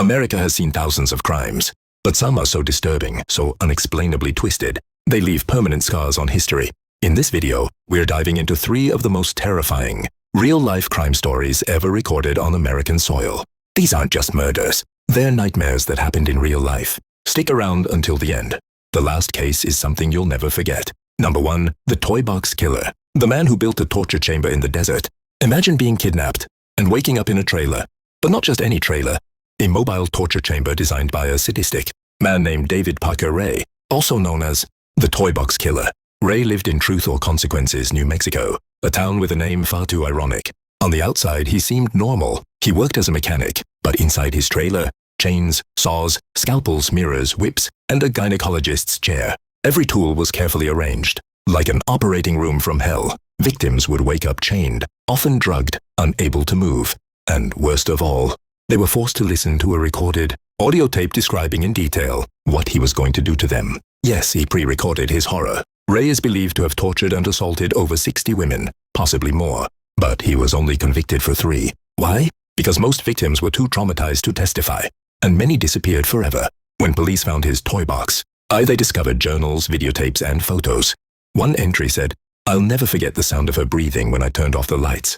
America has seen thousands of crimes, but some are so disturbing, so unexplainably twisted, they leave permanent scars on history. In this video, we're diving into 3 of the most terrifying, real-life crime stories ever recorded on American soil. These aren't just murders, they're nightmares that happened in real life. Stick around until the end. The last case is something you'll never forget. Number 1, the Toy Box Killer. The man who built a torture chamber in the desert. Imagine being kidnapped and waking up in a trailer. But not just any trailer. A mobile torture chamber designed by a sadistic man named David Parker Ray, also known as the Toy Box Killer. Ray lived in Truth or Consequences, New Mexico, a town with a name far too ironic. On the outside, he seemed normal. He worked as a mechanic, but inside his trailer, chains, saws, scalpels, mirrors, whips, and a gynecologist's chair. Every tool was carefully arranged. Like an operating room from hell, victims would wake up chained, often drugged, unable to move. And worst of all, they were forced to listen to a recorded audio tape describing in detail what he was going to do to them. Yes, he pre-recorded his horror. Ray is believed to have tortured and assaulted over 60 women, possibly more. But he was only convicted for 3. Why? Because most victims were too traumatized to testify, and many disappeared forever. When police found his toy box, they discovered journals, videotapes, and photos. One entry said, "I'll never forget the sound of her breathing when I turned off the lights."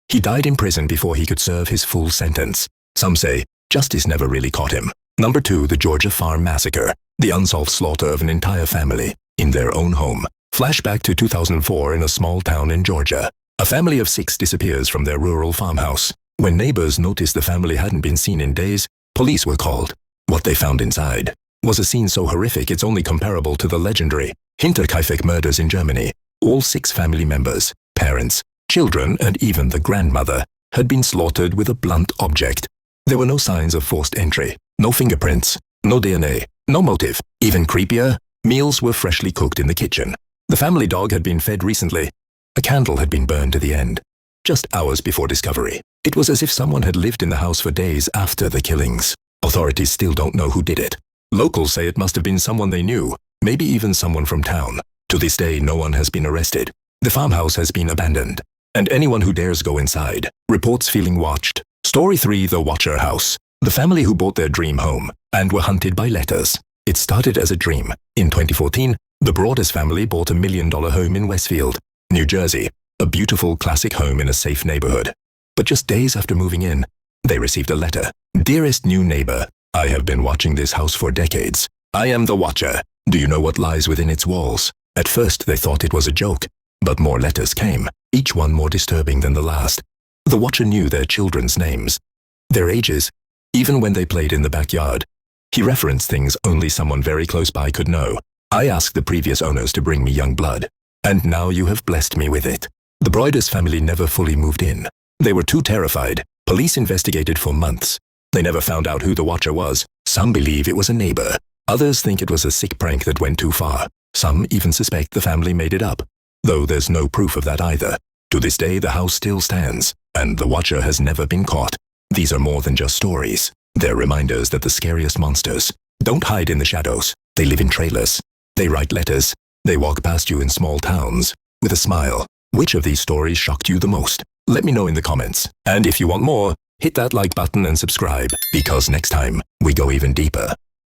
He died in prison before he could serve his full sentence. Some say justice never really caught him. Number 2, the Georgia Farm Massacre. The unsolved slaughter of an entire family in their own home. Flashback to 2004 in a small town in Georgia. A family of 6 disappears from their rural farmhouse. When neighbors noticed the family hadn't been seen in days, police were called. What they found inside was a scene so horrific it's only comparable to the legendary Hinterkaifeck murders in Germany. All 6 family members, parents, children, and even the grandmother had been slaughtered with a blunt object. There were no signs of forced entry, no fingerprints, no DNA, no motive. Even creepier, meals were freshly cooked in the kitchen. The family dog had been fed recently. A candle had been burned to the end, just hours before discovery. It was as if someone had lived in the house for days after the killings. Authorities still don't know who did it. Locals say it must have been someone they knew, maybe even someone from town. To this day, no one has been arrested. The farmhouse has been abandoned, and anyone who dares go inside reports feeling watched. Story 3, the Watcher House. The family who bought their dream home and were hunted by letters. It started as a dream. In 2014, the Broadus family bought a $1 million home in Westfield, New Jersey, a beautiful classic home in a safe neighborhood. But just days after moving in, they received a letter. "Dearest new neighbor, I have been watching this house for decades. I am the Watcher. Do you know what lies within its walls?" At first, they thought it was a joke, but more letters came, each one more disturbing than the last. The Watcher knew their children's names, their ages, even when they played in the backyard. He referenced things only someone very close by could know. "I asked the previous owners to bring me young blood, and now you have blessed me with it." The Broadus family never fully moved in. They were too terrified. Police investigated for months. They never found out who the Watcher was. Some believe it was a neighbor. Others think it was a sick prank that went too far. Some even suspect the family made it up, though there's no proof of that either. To this day, the house still stands, and the Watcher has never been caught. These are more than just stories. They're reminders that the scariest monsters don't hide in the shadows. They live in trailers. They write letters. They walk past you in small towns with a smile. Which of these stories shocked you the most? Let me know in the comments. And if you want more, hit that like button and subscribe, because next time we go even deeper.